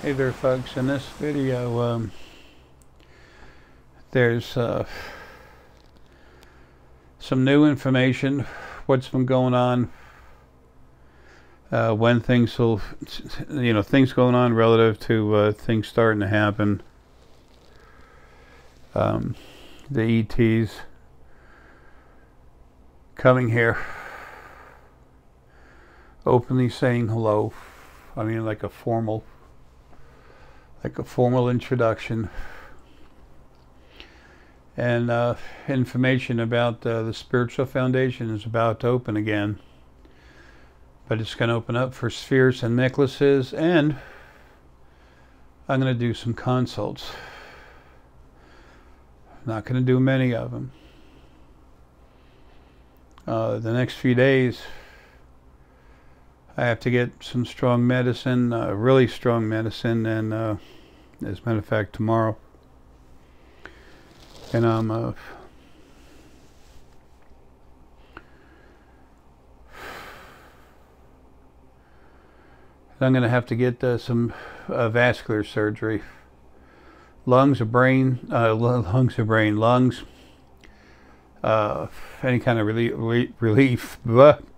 Hey there folks, in this video there's some new information, what's been going on, when things will, things going on relative to things starting to happen, the ETs coming here, openly saying hello. I mean, like a formal introduction, and information about the spiritual foundation is about to open again, but it's going to open up for spheres and necklaces, and I'm going to do some consults. Not going to do many of them. The next few days I have to get some strong medicine, really strong medicine, and as a matter of fact, tomorrow. And I'm going to have to get some vascular surgery. Lungs, any kind of relief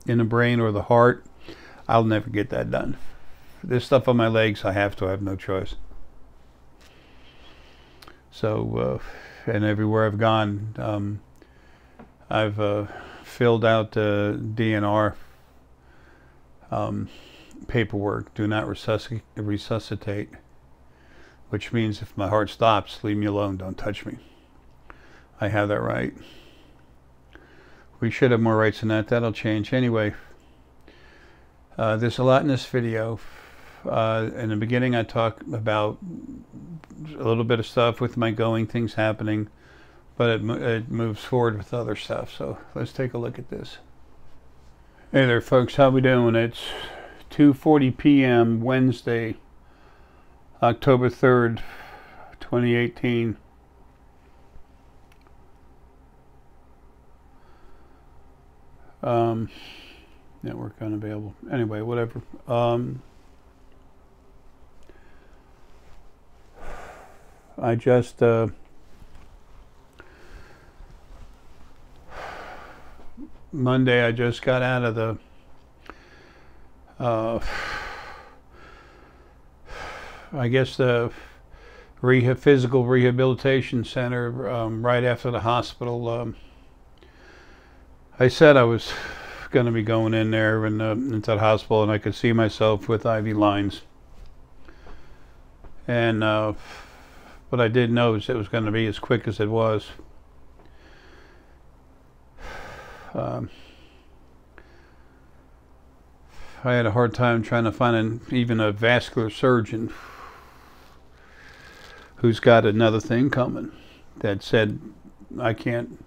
in the brain or the heart. I'll never get that done. This stuff on my legs, I have no choice. So, and everywhere I've gone, I've filled out DNR paperwork, do not resuscitate, which means if my heart stops, leave me alone, don't touch me. I have that right. We should have more rights than that. That'll change anyway. There's a lot in this video. In the beginning I talk about a little bit of stuff with my things happening, but it moves forward with other stuff. So let's take a look at this. Hey there folks, how we doing? It's 2:40 p.m. Wednesday, October 3rd, 2018. Network unavailable. Anyway, whatever. I just Monday I just got out of the I guess the physical rehabilitation center, right after the hospital. I said I was going to be going in there and into the hospital, and I could see myself with IV lines. And what I didn't know is it was going to be as quick as it was. I had a hard time trying to find even a vascular surgeon who's got another thing coming that said I can't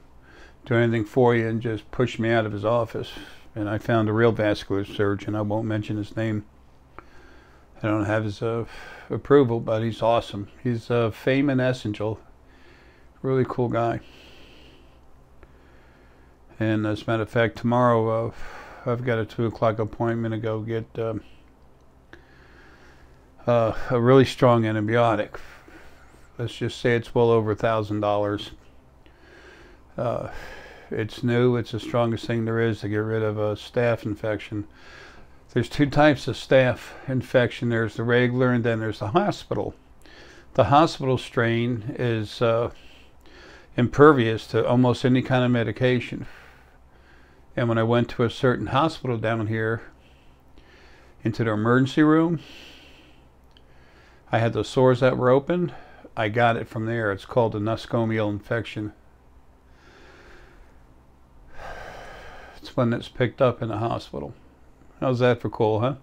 do anything for you, and just pushed me out of his office. And I found a real vascular surgeon. I won't mention his name. I don't have his approval, but he's awesome. He's Fame in Essex, really cool guy. And as a matter of fact, tomorrow I've got a 2 o'clock appointment to go get a really strong antibiotic. Let's just say it's well over $1,000. It's new. It's the strongest thing there is to get rid of a staph infection. There's 2 types of staph infection. There's the regular, and then there's the hospital. The hospital strain is impervious to almost any kind of medication. And when I went to a certain hospital down here, into the emergency room, I had the sores that were open. I got it from there. It's called a nosocomial infection. It's one that's picked up in the hospital. How's that for cool, huh?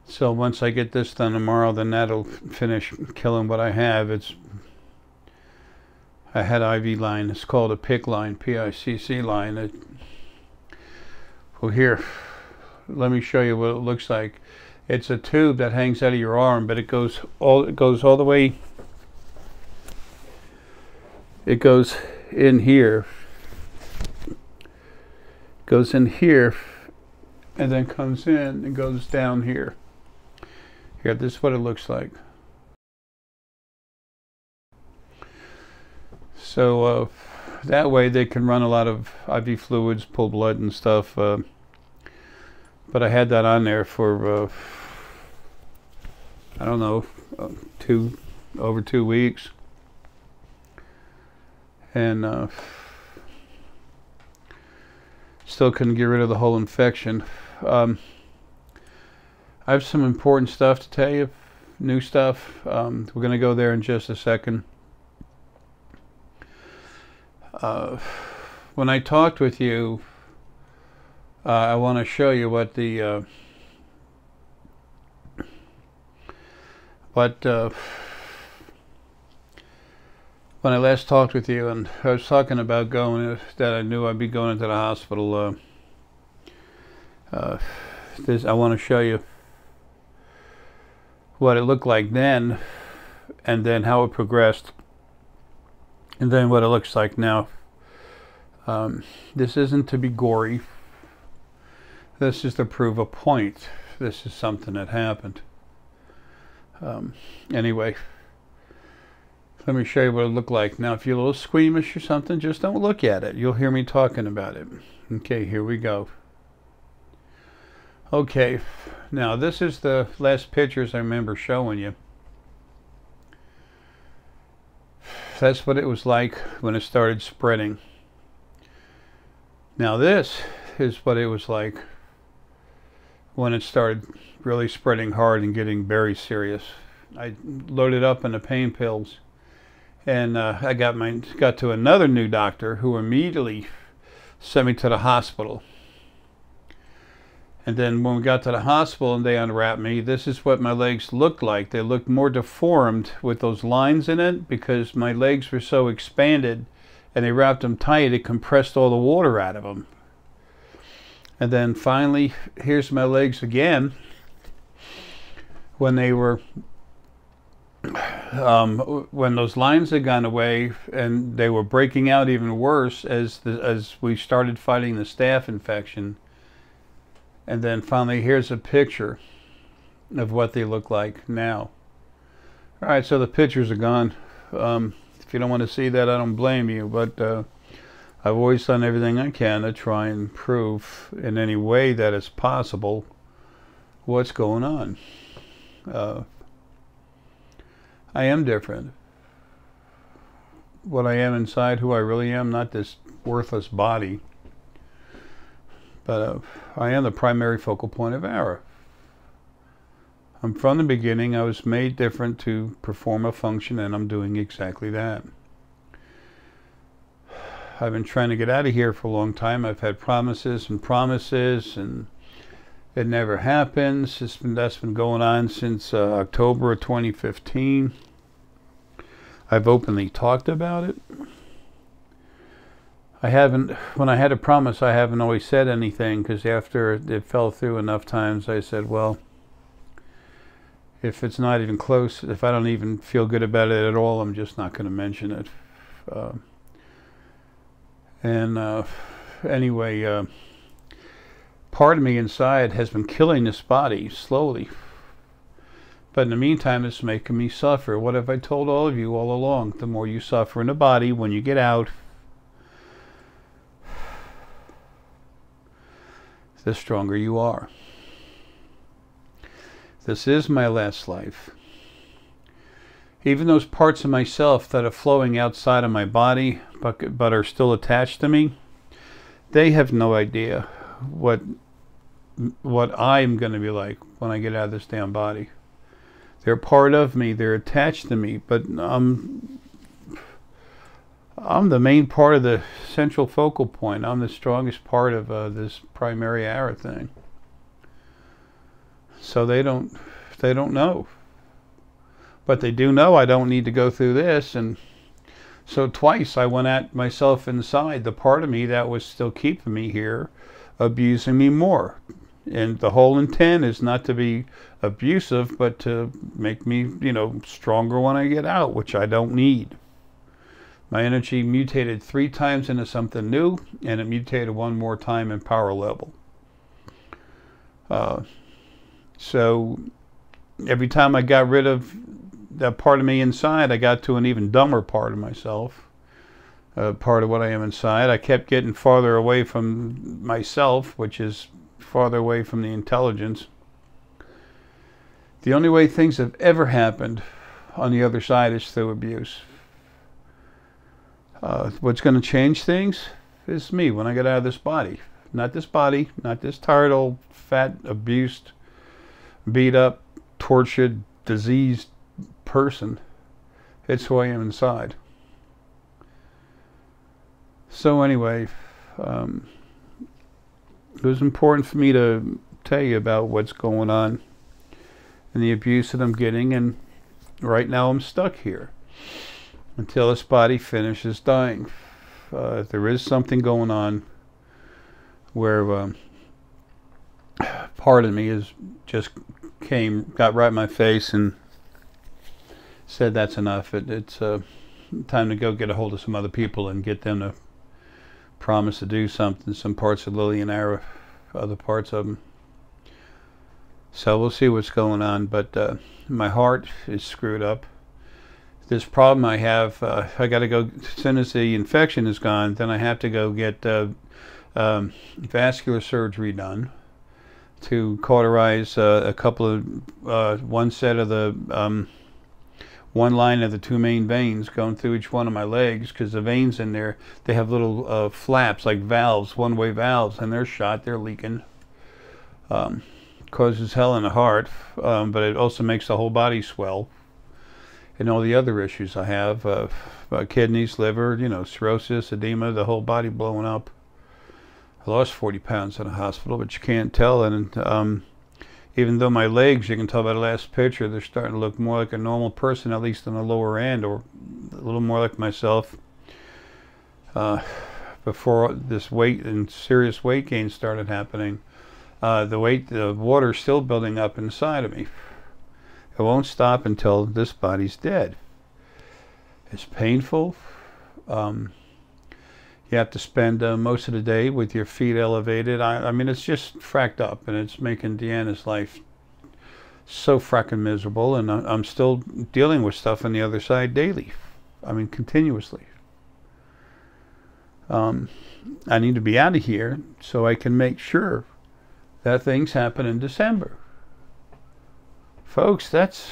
So once I get this done tomorrow, then that'll finish killing what I have. I had IV line. It's called a PICC line, P-I-C-C line. Well, here, let me show you what it looks like. It's a tube that hangs out of your arm, but it goes all the way. It goes in here. Goes in here and then comes in and goes down here. Here, this is what it looks like. So that way they can run a lot of IV fluids, pull blood and stuff. But I had that on there for I don't know, over 2 weeks, and still couldn't get rid of the whole infection. I have some important stuff to tell you, new stuff. We're going to go there in just a second. When I talked with you, I want to show you what the when I last talked with you, and I was talking about going, that I knew I'd be going into the hospital. I want to show you what it looked like then, and then how it progressed, and then what it looks like now. This isn't to be gory. This is to prove a point. This is something that happened. Anyway, let me show you what it looked like. Now, if you're a little squeamish or something, just don't look at it. You'll hear me talking about it. Okay, here we go. Okay, now this is the last pictures I remember showing you. That's what it was like when it started spreading. Now this is what it was like when it started really spreading hard and getting very serious. I loaded up on the pain pills, and I got to another new doctor who immediately sent me to the hospital. And then when we got to the hospital and they unwrapped me, this is what my legs looked like. They looked more deformed with those lines in it because my legs were so expanded, and they wrapped them tight, it compressed all the water out of them. And then finally, here's my legs again when they were, when those lines had gone away, and they were breaking out even worse as we started fighting the staph infection. And then finally, here's a picture of what they look like now. All right, so the pictures are gone. If you don't want to see that, I don't blame you, but I've always done everything I can to try and prove in any way that it's possible what's going on. I am different. What I am inside, who I really am, not this worthless body. But I am the primary focal point of Arae. From the beginning, I was made different to perform a function, and I'm doing exactly that. I've been trying to get out of here for a long time. I've had promises, and it never happens. That's been going on since October of 2015. I've openly talked about it. When I had a promise, I haven't always said anything, because after it fell through enough times, I said, well, if it's not even close, if I don't even feel good about it at all, I'm just not going to mention it. Anyway, part of me inside has been killing this body slowly. But in the meantime, it's making me suffer. What have I told all of you all along? The more you suffer in the body, when you get out, the stronger you are. This is my last life. Even those parts of myself that are flowing outside of my body but are still attached to me, they have no idea what I'm going to be like when I get out of this damn body. They're part of me, they're attached to me, but I'm the main part of the central focal point. I'm the strongest part of this primary Arae thing. So they don't know. But they do know I don't need to go through this. And so twice I went at myself inside, the part of me that was still keeping me here, abusing me more. And the whole intent is not to be abusive, but to make me, stronger when I get out, which I don't need. My energy mutated 3 times into something new, and it mutated 1 more time in power level. So every time I got rid of that part of me inside, I got to an even dumber part of myself, part of what I am inside. I kept getting farther away from myself, which is farther away from the intelligence. The only way things have ever happened on the other side is through abuse. What's going to change things is me when I get out of this body. Not this body, not this tired old, fat, abused, beat up, tortured, diseased person. It's who I am inside. So anyway, it was important for me to tell you about what's going on and the abuse that I'm getting, and right now I'm stuck here until this body finishes dying. There is something going on where part of me is just got right in my face and said that's enough. It's time to go get a hold of some other people and get them to promise to do something. Some parts of Lily and Arae, other parts of them. So we'll see what's going on, but my heart is screwed up. This problem I have, I got to go, as soon as the infection is gone, then I have to go get vascular surgery done to cauterize a couple of, one set of the, one line of the two main veins going through each one of my legs, because the veins in there, they have little flaps like valves, one-way valves, and they're shot, they're leaking. Causes hell in the heart, but it also makes the whole body swell. And all the other issues I have, kidneys, liver, cirrhosis, edema, the whole body blowing up. I lost 40 pounds in a hospital, but you can't tell. And even though my legs, you can tell by the last picture, they're starting to look more like a normal person, at least on the lower end, or a little more like myself. Before this weight and serious weight gain started happening, the water's still building up inside of me. It won't stop until this body's dead. It's painful. You have to spend most of the day with your feet elevated. I mean, it's just fracked up, and it's making Deanna's life so fracking miserable, and I'm still dealing with stuff on the other side daily. I mean, continuously. I need to be out of here so I can make sure that things happen in December. Folks, that's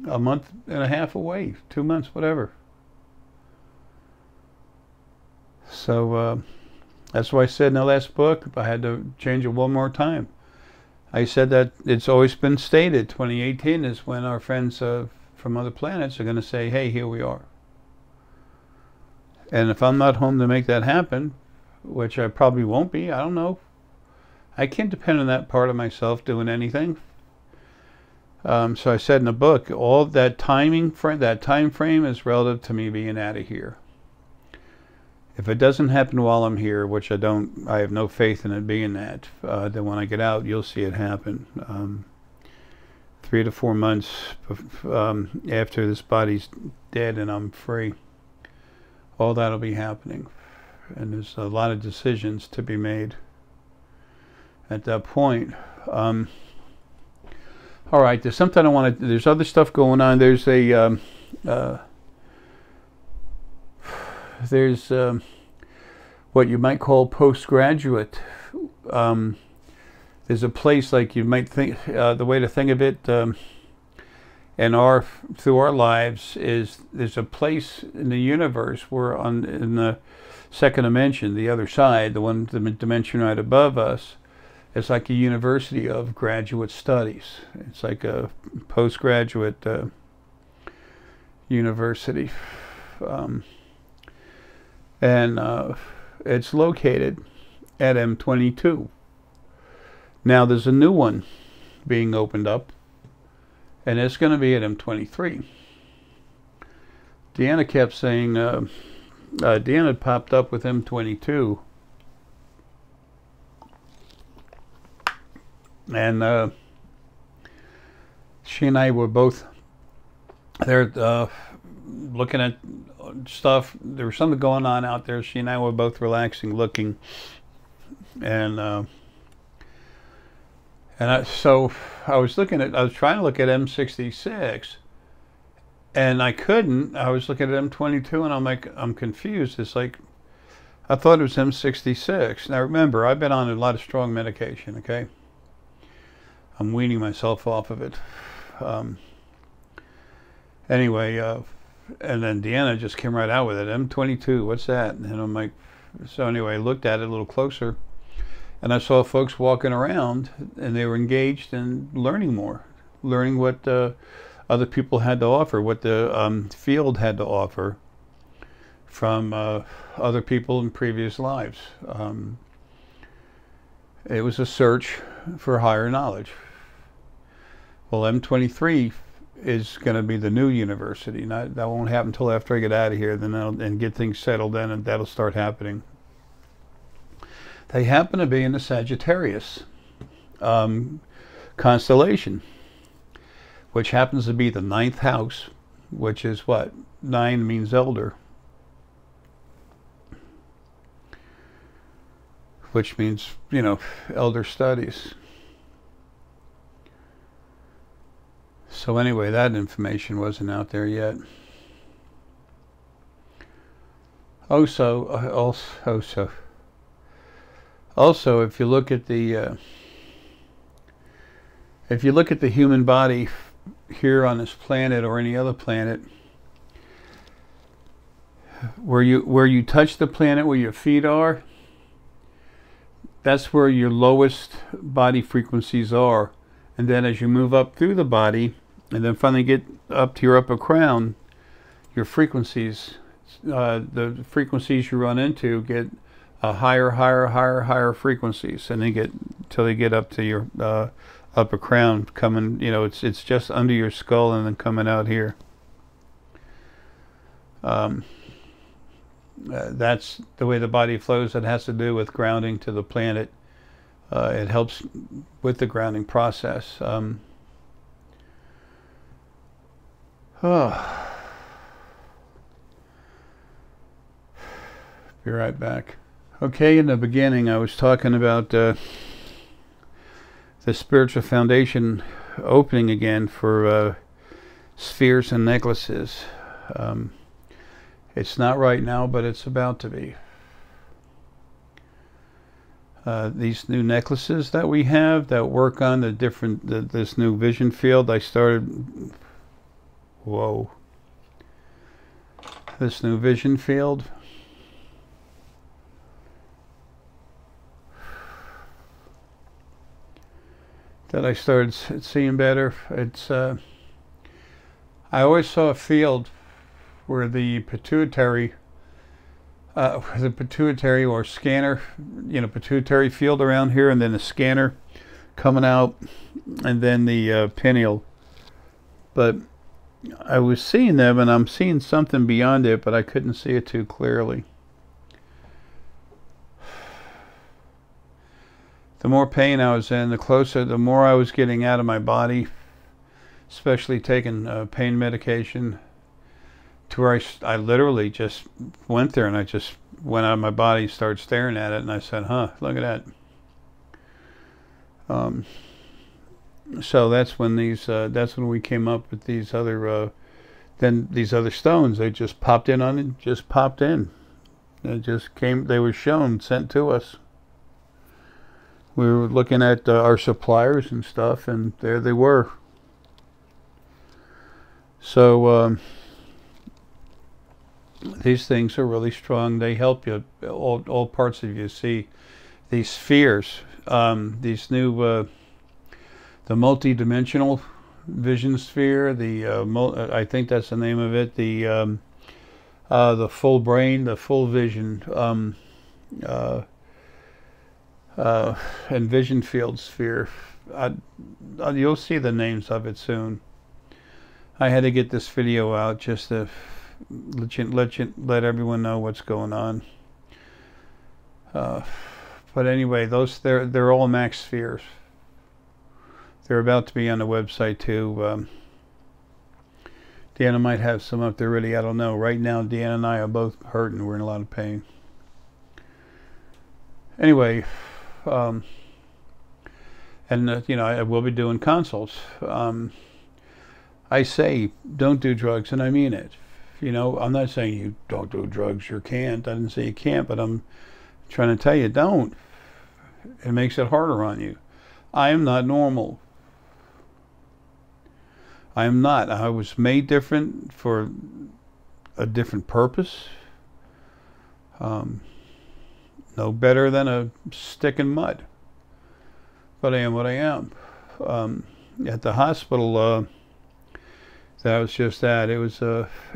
a month and a half away, 2 months, whatever. So that's why I said in the last book, I had to change it one more time. I said that it's always been stated, 2018 is when our friends from other planets are going to say, hey, here we are. And if I'm not home to make that happen, which I probably won't be, I don't know. I can't depend on that part of myself doing anything. So I said in the book, all that time frame is relative to me being out of here. If it doesn't happen while I'm here, which I have no faith in it being that, then when I get out, you'll see it happen. 3 to 4 months after this body's dead and I'm free, all that'll be happening. And there's a lot of decisions to be made at that point. All right, there's something I want to, there's other stuff going on. There's a, there's what you might call postgraduate. There's a place, like you might think, the way to think of it through our lives is there's a place in the universe where in the second dimension, the other side, the dimension right above us, it's like a university of graduate studies. It's like a postgraduate university. And it's located at M22. Now there's a new one being opened up, and it's going to be at M23. Deanna kept saying, Deanna had popped up with M22. And she and I were both there looking at stuff. There was something going on out there. She and I were both relaxing, looking. And so I was trying to look at M66, and I couldn't. I was looking at M22, and I'm confused. It's like, I thought it was M66. Now remember, I've been on a lot of strong medication, okay? I'm weaning myself off of it. Anyway, and then Deanna just came right out with it. M22, what's that? And I'm like, so anyway, I looked at it a little closer, and I saw folks walking around, and they were engaged in learning more, learning what other people had to offer, what the field had to offer from other people in previous lives. It was a search for higher knowledge. Well, M23 is going to be the new university. That won't happen until after I get out of here, then and get things settled in, and that'll start happening. They happen to be in the Sagittarius constellation, which happens to be the 9th house, which is what? 9 means elder, which means, you know, elder studies. So anyway, that information wasn't out there yet. Also, if you look at the human body here on this planet or any other planet, where you touch the planet, where your feet are, that's where your lowest body frequencies are. And then as you move up through the body, and then finally get up to your upper crown, your frequencies, the frequencies you run into get higher frequencies, and they get till they get up to your upper crown, coming, you know, it's just under your skull and then coming out here. That's the way the body flows. It has to do with grounding to the planet. It helps with the grounding process. Be right back. Okay, in the beginning I was talking about the spiritual foundation opening again for spheres and necklaces. It's not right now, but it's about to be. These new necklaces that we have that work on the different, this new vision field, I started, whoa, this new vision field. That I started seeing better. It's I always saw a field where the pituitary or scanner, you know, pituitary field around here, and then the scanner coming out, and then the pineal. But I was seeing them, and I'm seeing something beyond it, but I couldn't see it too clearly. The more pain I was in, the more I was getting out of my body, especially taking pain medication, to where I literally just went there, and I just went out of my body, started staring at it, and I said, huh, look at that. So that's when we came up with these other these other stones. They just popped in on it, just popped in. They just came, they were shown, sent to us. We were looking at our suppliers and stuff, and there they were. So these things are really strong. They help you, all parts of you see these spheres, these new, the multi-dimensional vision sphere, I think that's the name of it, the full brain, the full vision, and vision field sphere. You'll see the names of it soon. I had to get this video out just to let everyone know what's going on. But anyway, they're all max spheres. They're about to be on the website too. Deanna might have some up there ready. I don't know. Right now, Deanna and I are both hurting. We're in a lot of pain. Anyway, And you know, I will be doing consults. I say don't do drugs, and I mean it. You know, I'm not saying you don't do drugs, you can't. I didn't say you can't, but I'm trying to tell you don't. It makes it harder on you. I am not normal. I am not. I was made different for a different purpose. No better than a stick in mud. But I am what I am. At the hospital, that was just that. It was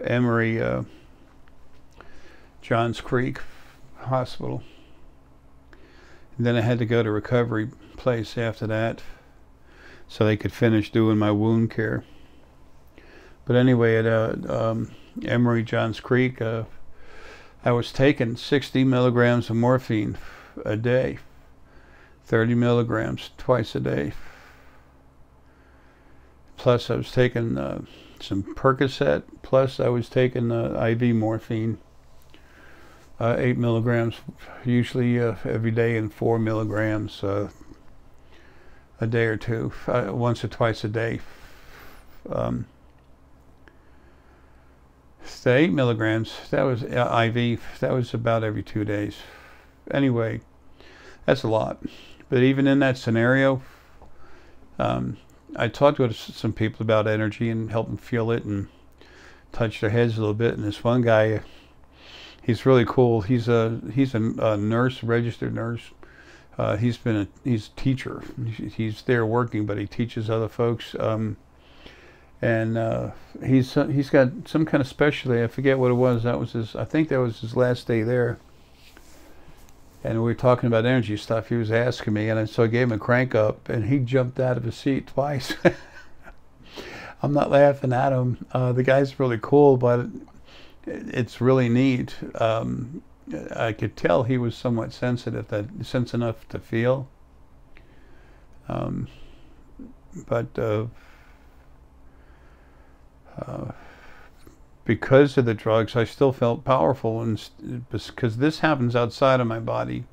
Emory, Johns Creek Hospital. And then I had to go to recovery place after that, so they could finish doing my wound care. But anyway, at Emory, Johns Creek, I was taking 60 milligrams of morphine a day, 30 milligrams twice a day. Plus I was taking some Percocet, plus I was taking IV morphine, 8 milligrams, usually every day, and 4 milligrams a day or two, once or twice a day. The 8 milligrams, that was IV, that was about every 2 days. Anyway, that's a lot. But even in that scenario, I talked to some people about energy and helped them feel it and touch their heads a little bit. And this one guy, he's really cool. He's a nurse, registered nurse. He's a teacher. He's there working, but he teaches other folks. And he's got some kind of specialty. I forget what it was. That was his. I think that was his last day there. And we were talking about energy stuff. He was asking me, and so I gave him a crank up, and he jumped out of his seat twice. I'm not laughing at him. The guy's really cool, but it's really neat. I could tell he was somewhat sensitive, sense enough to feel. Because of the drugs, I still felt powerful, and because this happens outside of my body,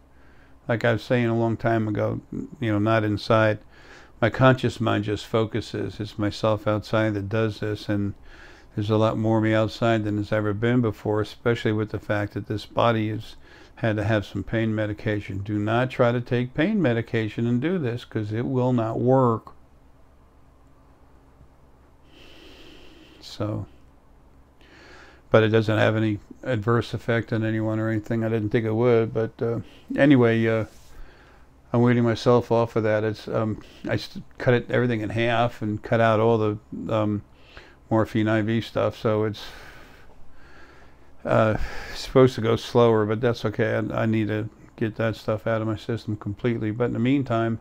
like I was saying a long time ago, you know, not inside. My conscious mind just focuses. It's myself outside that does this, and there's a lot more of me outside than there's ever been before, especially with the fact that this body has had to have some pain medication. Do not try to take pain medication and do this, because it will not work. So, but it doesn't have any adverse effect on anyone or anything. I didn't think it would, but anyway, I'm weaning myself off of that. It's I cut everything in half and cut out all the morphine IV stuff, so it's supposed to go slower, but that's okay. I need to get that stuff out of my system completely. But in the meantime,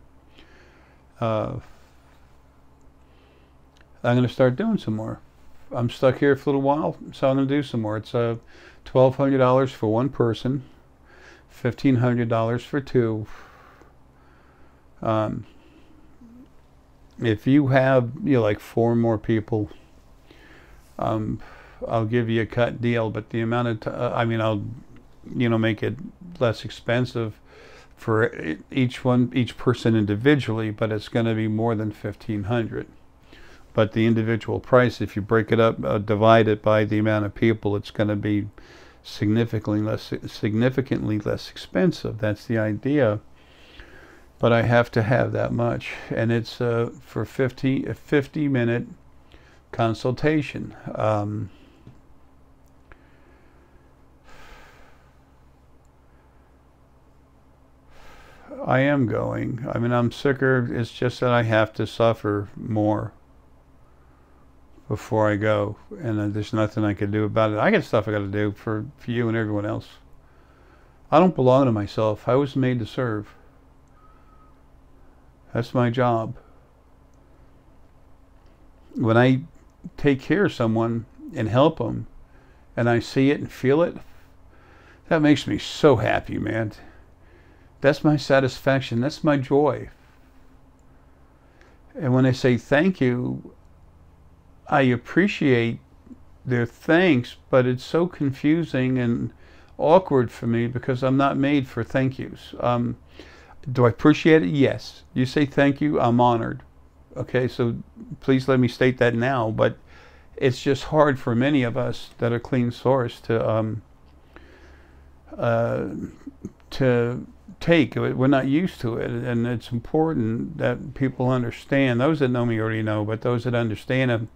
I'm going to start doing some more. I'm stuck here for a little while, so I'm going to do some more. It's $1,200 for one person, $1,500 for two. If you have, like 4 more people, I'll give you a cut deal. But the amount of I'll make it less expensive for each person individually, but it's going to be more than $1,500. But the individual price, if you break it up, divide it by the amount of people, it's going to be significantly less expensive. That's the idea. But I have to have that much, and it's for a 50-minute consultation. I am going. I mean, I'm sicker. It's just that I have to suffer more before I go, and there's nothing I can do about it. I got stuff I got to do for you and everyone else. I don't belong to myself. I was made to serve. That's my job. When I take care of someone and help them, and I see it and feel it, that makes me so happy, man. That's my satisfaction. That's my joy. And when I say thank you, I appreciate their thanks, but it's so confusing and awkward for me because I'm not made for thank yous. Do I appreciate it? Yes. You say thank you, I'm honored. Okay, so please let me state that now. But it's just hard for many of us that are clean source to take. We're not used to it, and it's important that people understand. Those that know me already know, but those that understand,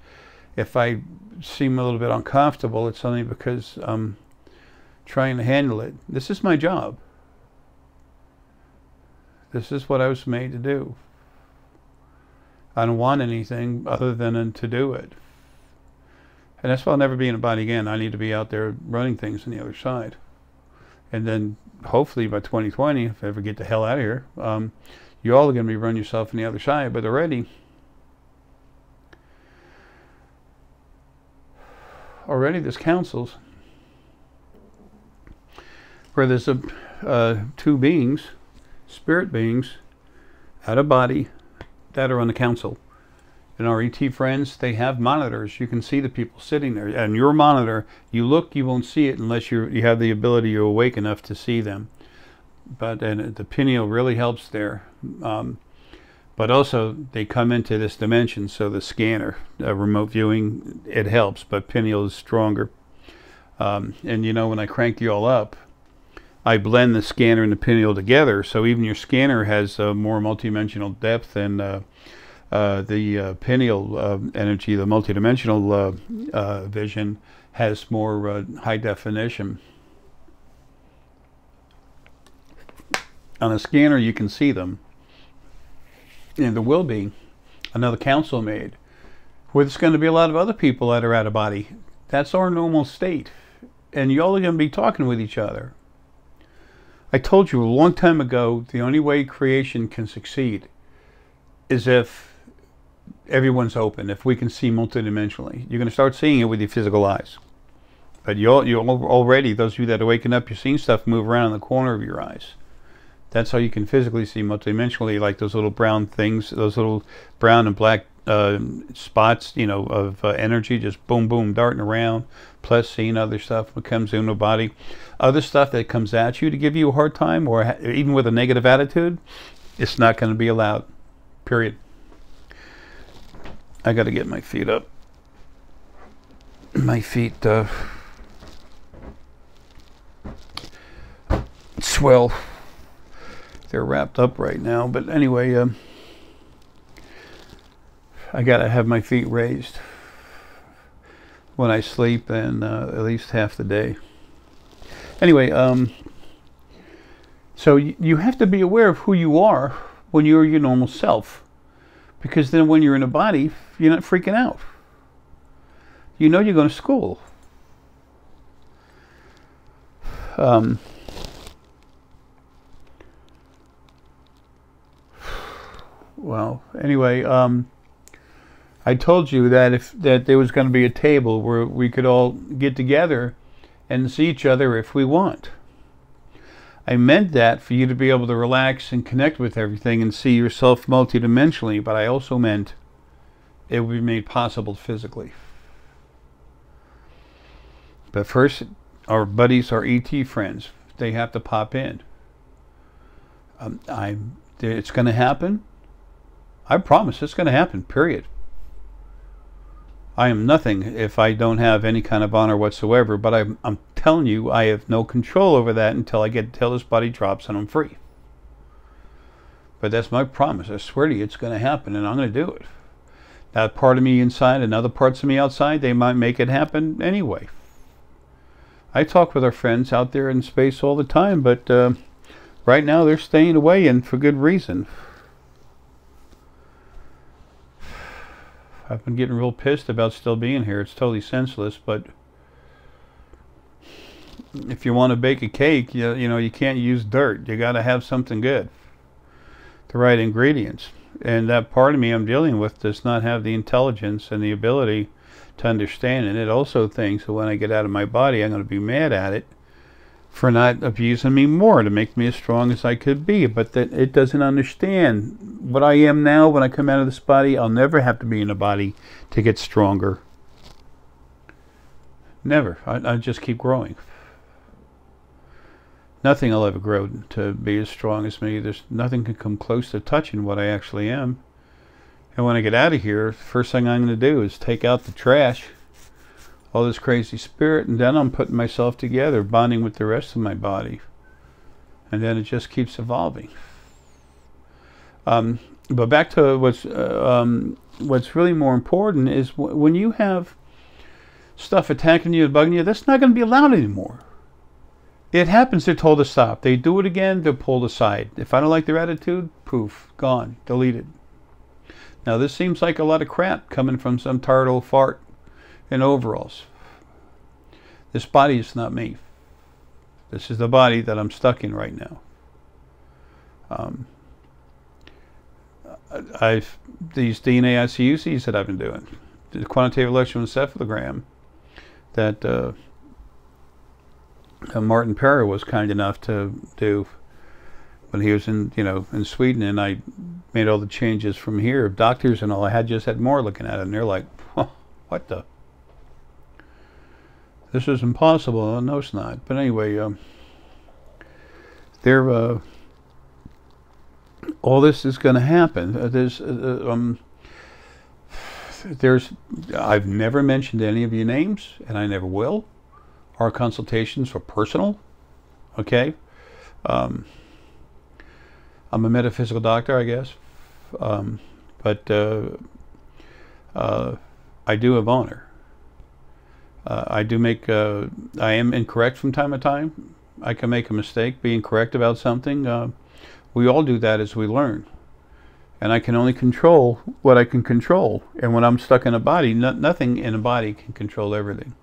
if I seem a little bit uncomfortable, it's only because I'm trying to handle it. This is my job. This is what I was made to do. I don't want anything other than to do it. And that's why I'll never be in a body again. I need to be out there running things on the other side. And then hopefully by 2020, if I ever get the hell out of here, you all are going to be running yourself on the other side. But already there's councils where there's two beings, spirit beings, out of body, that are on the council. And our ET friends, they have monitors. You can see the people sitting there. And your monitor, you look, you won't see it unless you have the ability, you're awake enough to see them. But and the pineal really helps there. But also, they come into this dimension, so the scanner, remote viewing, it helps, but pineal is stronger. And you know, when I crank you all up, I blend the scanner and the pineal together, so even your scanner has more multidimensional depth and the pineal energy, the multidimensional vision, has more high definition. On a scanner, you can see them. And there will be another council made where there's going to be a lot of other people that are out of body. That's our normal state. And y'all are going to be talking with each other. I told you a long time ago, the only way creation can succeed is if everyone's open, if we can see multidimensionally. You're going to start seeing it with your physical eyes. But you're already, those of you that are waking up, you're seeing stuff move around in the corner of your eyes. That's how you can physically see multidimensionally, like those little brown things, those little brown and black spots, you know, of energy, just boom, boom, darting around, plus seeing other stuff that comes into the body. Other stuff that comes at you to give you a hard time, or even with a negative attitude, it's not going to be allowed, period. I got to get my feet up. My feet swell. They're wrapped up right now, but anyway, I gotta have my feet raised when I sleep, and at least half the day. Anyway, so you have to be aware of who you are when you're your normal self, because then when you're in a body, you're not freaking out. You know you're going to school. Well, anyway, I told you that that there was going to be a table where we could all get together and see each other if we want. I meant that for you to be able to relax and connect with everything and see yourself multidimensionally, but I also meant it would be made possible physically. But first, our buddies, our ET friends, they have to pop in. It's going to happen. I promise it's going to happen, period. I am nothing if I don't have any kind of honor whatsoever, but I'm telling you, I have no control over that until this body drops and I'm free. But that's my promise. I swear to you, it's going to happen, and I'm going to do it. That part of me inside and other parts of me outside, they might make it happen anyway. I talk with our friends out there in space all the time, but right now they're staying away, and for good reason. I've been getting real pissed about still being here. It's totally senseless, but if you want to bake a cake, you know, you can't use dirt. You got to have something good, the right ingredients. And that part of me I'm dealing with does not have the intelligence and the ability to understand. And it also thinks that when I get out of my body, I'm going to be mad at it for not abusing me more to make me as strong as I could be. But that it doesn't understand what I am now. When I come out of this body, I'll never have to be in a body to get stronger. Never. I just keep growing. Nothing will ever grow to be as strong as me. There's nothing can come close to touching what I actually am. And when I get out of here, first thing I'm going to do is take out the trash, all this crazy spirit, and then I'm putting myself together, bonding with the rest of my body. And then it just keeps evolving. But back to what's really more important is when you have stuff attacking you and bugging you, that's not going to be allowed anymore. It happens, they're told to stop. They do it again, they're pulled aside. If I don't like their attitude, poof, gone, deleted. Now this seems like a lot of crap coming from some tired old fart in overalls. This body is not me. This is the body that I'm stuck in right now. These DNA ICUCs that I've been doing, the quantitative electroencephalogram that Martin Perra was kind enough to do when he was in Sweden, and I made all the changes from here. Doctors and all, I just had more looking at it, and they're like, oh, what the? This is impossible. Oh, no, it's not. But anyway, all this is going to happen. I've never mentioned any of your names, and I never will. Our consultations are personal. Okay. I'm a metaphysical doctor, I guess, but I do have honor. I am incorrect from time to time. I can make a mistake being correct about something. We all do that as we learn. And I can only control what I can control. And when I'm stuck in a body, nothing in a body can control everything.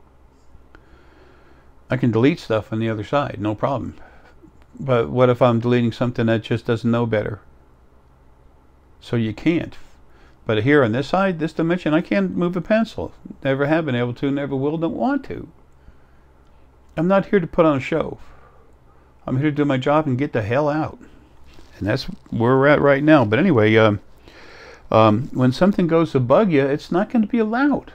I can delete stuff on the other side, no problem. But what if I'm deleting something that just doesn't know better? So you can't. But here on this side, this dimension, I can't move a pencil. Never have been able to, never will, don't want to. I'm not here to put on a show. I'm here to do my job and get the hell out. And that's where we're at right now. But anyway, when something goes to bug you, it's not going to be allowed.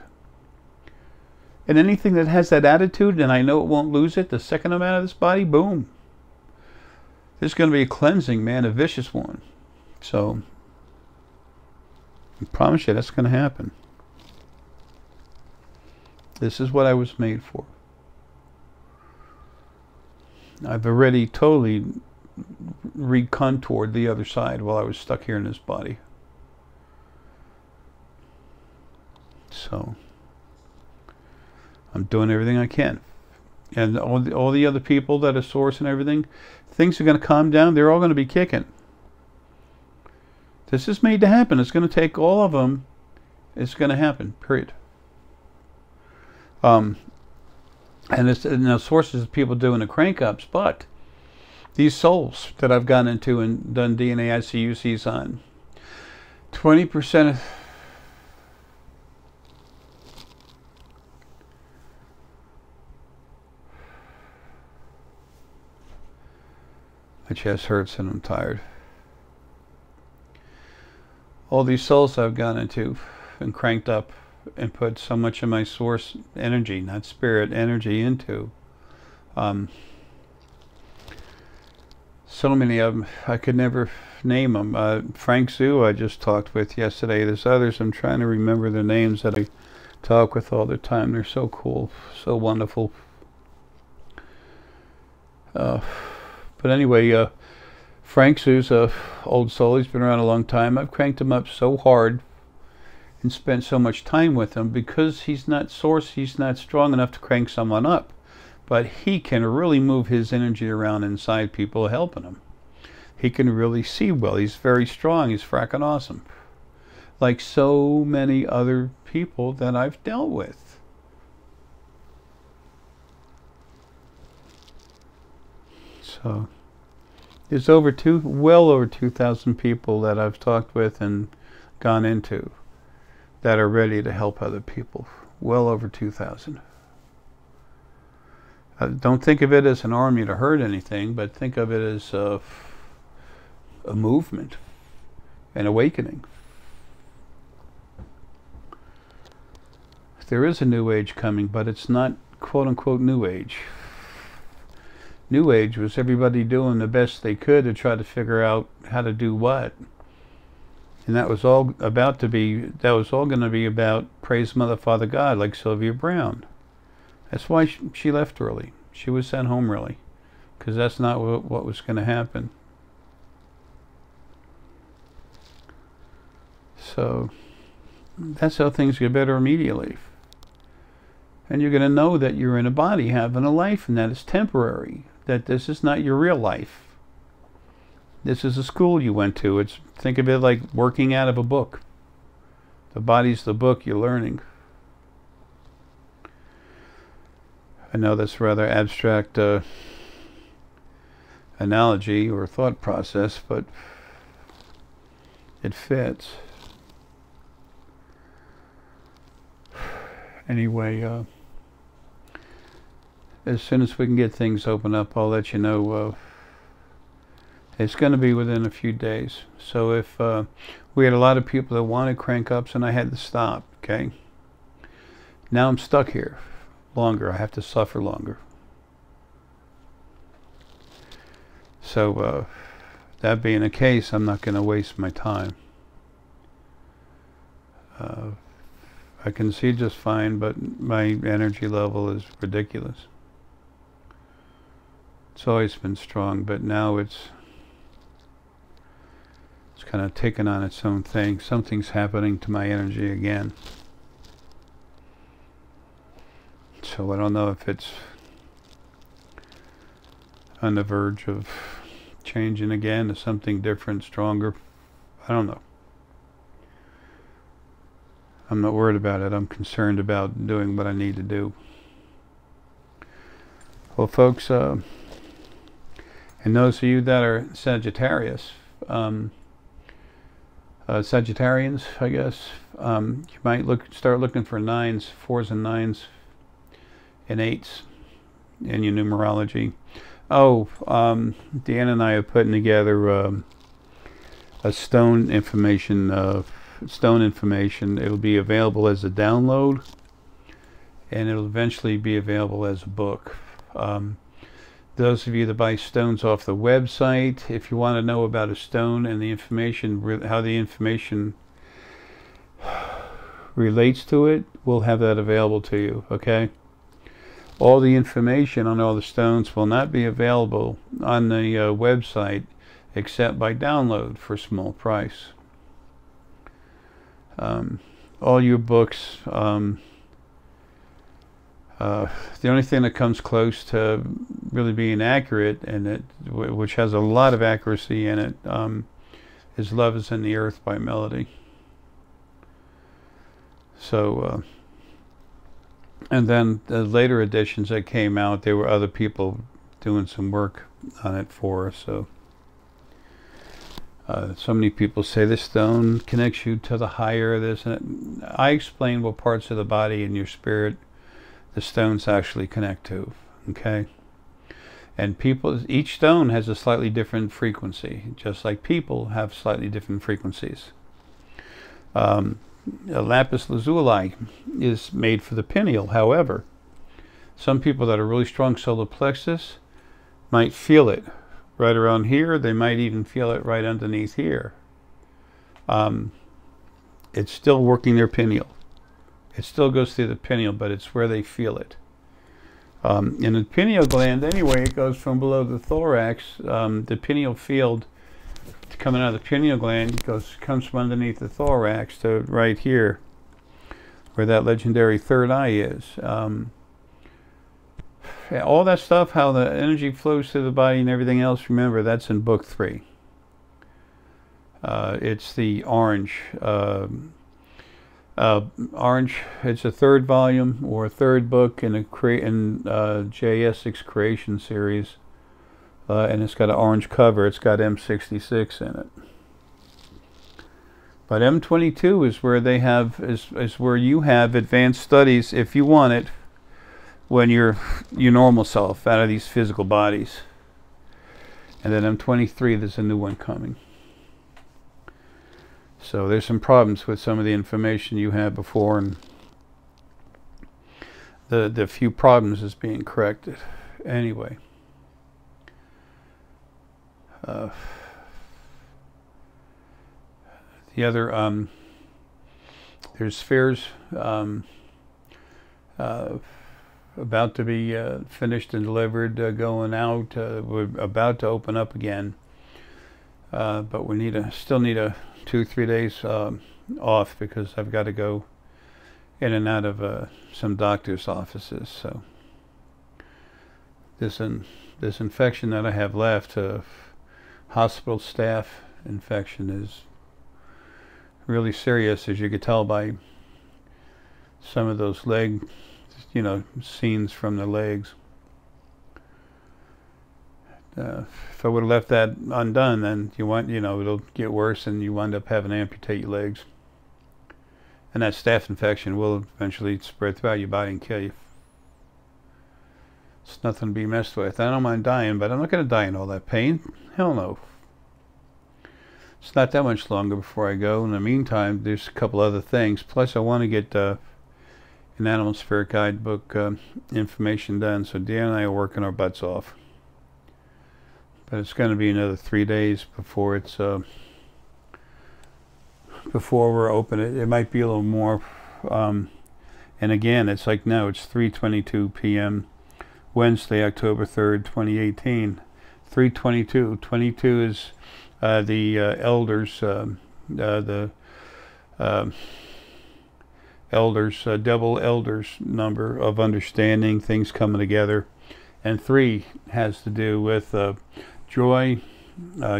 And anything that has that attitude, and I know it won't lose it, the second I'm out of this body, boom. There's going to be a cleansing, man, a vicious one. So, I promise you that's going to happen. This is what I was made for. I've already totally recontoured the other side while I was stuck here in this body. So, I'm doing everything I can. And all the other people that are source and everything, things are going to calm down. They're all going to be kicking. This is made to happen. It's going to take all of them. It's going to happen, period. And the sources of people doing the crank-ups, but these souls that I've gone into and done DNA ICUCs on, 20% of... My chest hurts and I'm tired. All these souls I've gone into and cranked up and put so much of my source energy, not spirit, energy into. So many of them, I could never name them. Frank Zhu I just talked with yesterday. There's others I'm trying to remember their names that I talk with all the time. They're so cool, so wonderful. But anyway, Frank Zhu's an old soul. He's been around a long time. I've cranked him up so hard and spent so much time with him because he's not source, he's not strong enough to crank someone up. But he can really move his energy around inside people helping him. He can really see well. He's very strong. He's fracking awesome. Like so many other people that I've dealt with. So there's well over 2,000 people that I've talked with and gone into that are ready to help other people. Well over 2,000. Don't think of it as an army to hurt anything, but think of it as a movement, an awakening. There is a new age coming, but it's not quote-unquote new age. New Age was everybody doing the best they could to try to figure out how to do what. And that was all going to be about praise Mother, Father, God, like Sylvia Brown. That's why she left early. She was sent home early, because that's not what was going to happen. So that's how things get better immediately. And you're going to know that you're in a body having a life, and that it's temporary, that this is not your real life. This is a school you went to. Think of it like working out of a book. The body's the book you're learning. I know that's a rather abstract analogy or thought process, but it fits. Anyway, as soon as we can get things open up, I'll let you know. It's going to be within a few days. So if we had a lot of people that wanted crank-ups, and I had to stop, okay? Now I'm stuck here longer. I have to suffer longer. So that being the case, I'm not going to waste my time. I can see just fine, but my energy level is ridiculous. It's always been strong, but now it's kind of taken on its own thing. Something's happening to my energy again. So I don't know if it's on the verge of changing again to something different, stronger. I don't know. I'm not worried about it. I'm concerned about doing what I need to do. Well, folks, and those of you that are Sagittarius, Sagittarians, I guess, you might start looking for 9s, 4s and 9s and 8s in your numerology. Oh, Dan and I are putting together a stone information. It'll be available as a download, and it'll eventually be available as a book. Those of you that buy stones off the website, if you want to know about a stone and the information, how the information relates to it, we'll have that available to you, okay? All the information on all the stones will not be available on the website except by download for a small price. All your books, the only thing that comes close to really being accurate, and which has a lot of accuracy in it, is Love is in the Earth by Melody. So, and then the later editions that came out, there were other people doing some work on it for us. So, so many people say this stone connects you to the higher, this and that. I explain what parts of the body and your spirit the stones actually connect to, okay? And each stone has a slightly different frequency, just like people have slightly different frequencies. Lapis lazuli is made for the pineal. However, some people that are really strong solar plexus might feel it right around here. They might even feel it right underneath here. It's still working their pineal. It still goes through the pineal, but it's where they feel it. In the pineal gland, anyway, it goes from below the thorax. The pineal field coming out of the pineal gland comes from underneath the thorax to right here, where that legendary third eye is. All that stuff, how the energy flows through the body and everything else, remember, that's in book 3. It's the orange. Orange, it's a 3rd volume or a 3rd book in J. Essex Creation series, and it's got an orange cover. It's got M66 in it. But M22 is where they have is where you have advanced studies, if you want it, when you're your normal self out of these physical bodies. And then M23, there's a new one coming. So there's some problems with some of the information you had before, and the few problems is being corrected. Anyway, Uh, the other, there's fairs about to be finished and delivered, going out. We're about to open up again, but we still need a 2-3 days off because I've got to go in and out of some doctor's offices. So this infection that I have left, hospital staff infection, is really serious, as you could tell by some of those leg, scenes from the legs. If I would have left that undone, then it'll get worse and you wind up having to amputate your legs. And that staph infection will eventually spread throughout your body and kill you. It's nothing to be messed with. I don't mind dying, but I'm not going to die in all that pain. Hell no. It's not that much longer before I go. In the meantime, there's a couple other things. Plus, I want to get an Animal Spirit Guidebook information done. So Dan and I are working our butts off. But it's going to be another 3 days before it's before we're open. It might be a little more. And again, it's like now it's 3:22 p.m. Wednesday, October 3rd, 2018. 3:22. 22 is the elders, double elders number of understanding, things coming together. And 3 has to do with joy,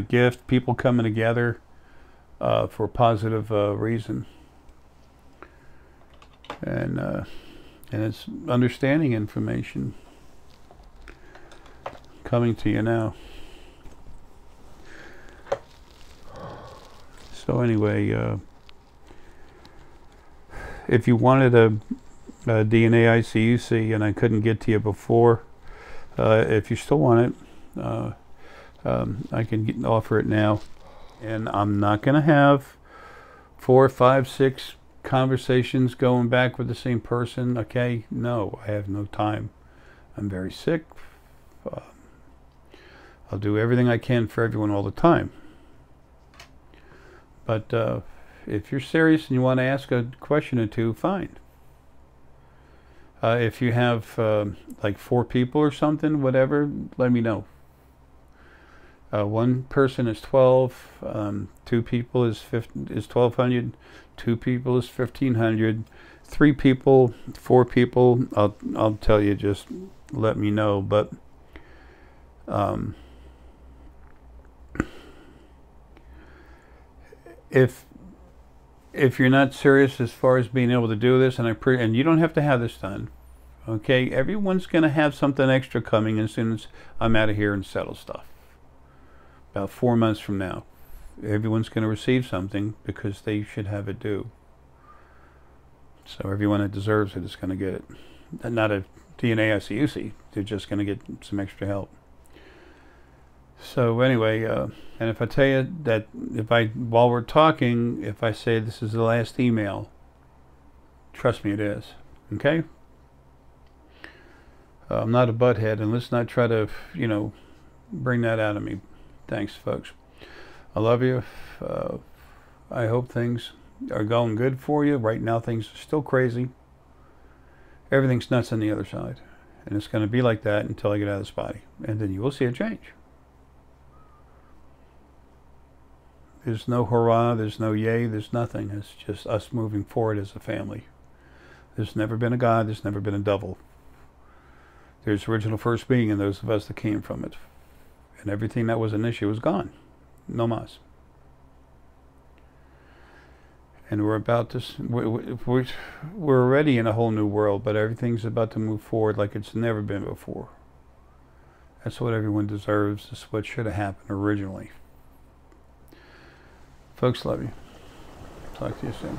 gift, people coming together for positive reason. And it's understanding information coming to you now. So anyway, if you wanted a DNA ICUC and I couldn't get to you before, if you still want it, I can offer it now. And I'm not going to have 4, 5, 6 conversations going back with the same person. Okay, no, I have no time. I'm very sick. I'll do everything I can for everyone all the time. But if you're serious and you want to ask a question or two, fine. If you have like 4 people or something, whatever, let me know. 1 person is 12, 2 people is 1,200, 2 people is 1,500, 3 people, 4 people, I'll tell you, just let me know. But if you're not serious as far as being able to do this, and you don't have to have this done, okay? Everyone's going to have something extra coming as soon as I'm out of here and settle stuff. About 4 months from now, everyone's going to receive something because they should have it due. So everyone that deserves it is going to get it. Not a DNA ICUC. They're just going to get some extra help. So anyway, and if I tell you that while we're talking, if I say this is the last email, trust me, it is. Okay? I'm not a butthead, and let's not try to, bring that out of me. Thanks, folks. I love you. I hope things are going good for you. Right now, things are still crazy. Everything's nuts on the other side. And it's going to be like that until I get out of this body. And then you will see a change. There's no hurrah, there's no yay, there's nothing. It's just us moving forward as a family. There's never been a God, there's never been a devil. There's original first being and those of us that came from it. And everything that was an issue is gone. No mas. And we're about to, we're already in a whole new world, but everything's about to move forward like it's never been before. That's what everyone deserves. That's what should have happened originally. Folks, love you. Talk to you soon.